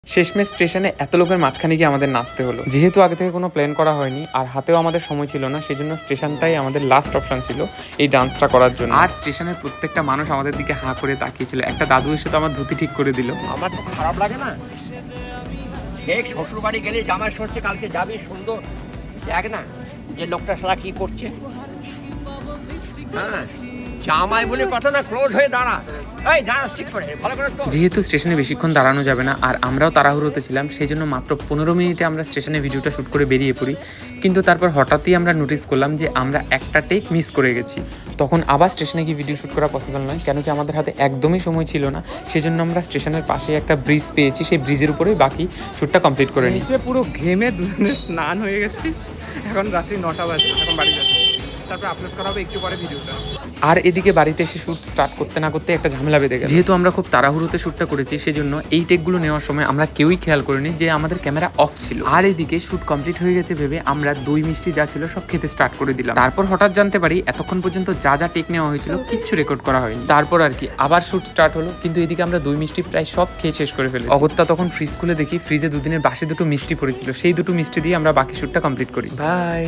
শেষমেশ স্টেশনে এত লোকের মাঝখানে গিয়ে আমাদের নাচতে হলো। যেহেতু আগে থেকে কোনো প্ল্যান করা হয়নি আর হাতেও আমাদের সময় ছিল না, সেজন্য স্টেশনটাই আমাদের লাস্ট অপশন ছিল এই ডান্সটা করার জন্য। আর স্টেশনের প্রত্যেকটা মানুষ আমাদের দিকে হাঁ করে তাকিয়েছিল। একটা দাদু এসে তো আমার ধুতি ঠিক করে দিল। আমার তো খারাপ লাগে না, দেখ শ্বশুর বাড়ি গেলে জামাই ষষ্ঠী কালকে যাবি সুন্দর, দেখ না যে লোকটা সারা কি করছে। হ্যাঁ, জামাই বলে কথা না, ক্লোজ হয়ে দাঁড়া, এই দাঁড়া ঠিক করে ভালো করে তো। যেহেতু স্টেশনে বেশিক্ষণ দাঁড়ানো যাবে না আর আমরাও তাড়াহুড়োতে ছিলাম, সেই জন্য মাত্র 15 মিনিটে আমরা স্টেশনে ভিডিওটা শ্যুট করে বেরিয়ে পড়ি। কিন্তু তারপর হঠাৎই আমরা নোটিস করলাম যে আমরা একটা টেক মিস করে গেছি। তখন আবার স্টেশনে গিয়ে ভিডিও শ্যুট করা পসিবল নয়, কেন কি আমাদের হাতে একদমই সময় ছিল না। সেজন্য আমরা স্টেশনের পাশে একটা ব্রিজ পেয়েছি, সেই ব্রিজের উপরেই বাকি শ্যুটটা কমপ্লিট করে নিই। নিচে পুরো ঘেমে দুজনে স্নান হয়ে গেছি। এখন রাত্রি 9টা বাজে, এখন বাড়ি যাচ্ছি, তারপর আপলোড করা হবে একটু পরে ভিডিওটা। আর এদিকে বাড়িতে এসে শ্যুট স্টার্ট করতে না করতে একটা ঝামেলা বেঁধে গেল। যেহেতু আমরা খুব তাড়াহুড়োতে শ্যুটটা করেছি, সেজন্য এই টেকগুলো নেওয়ার সময় আমরা কেউই খেয়াল করিনি যে আমাদের ক্যামেরা অফ ছিল। আর এদিকে শ্যুট কমপ্লিট হয়ে গেছে ভেবে আমরা দই মিষ্টি যা ছিল সব খেতে স্টার্ট করে দিলাম। তারপর হঠাৎ জানতে পারি এতক্ষণ পর্যন্ত যা যা টেক নেওয়া হয়েছিল কিচ্ছু রেকর্ড করা হয়নি। তারপর আর কি আবার শ্যুট স্টার্ট হলো, কিন্তু এদিকে আমরা দই মিষ্টি প্রায় সব খেয়ে শেষ করে ফেলেছি। অগত্যা তখন ফ্রিজ খুলে দেখি ফ্রিজে দুদিনের বাসি দুটো মিষ্টি পড়েছিল, সেই দুটো মিষ্টি দিয়ে আমরা বাকি শ্যুটটা কমপ্লিট করি। বাই।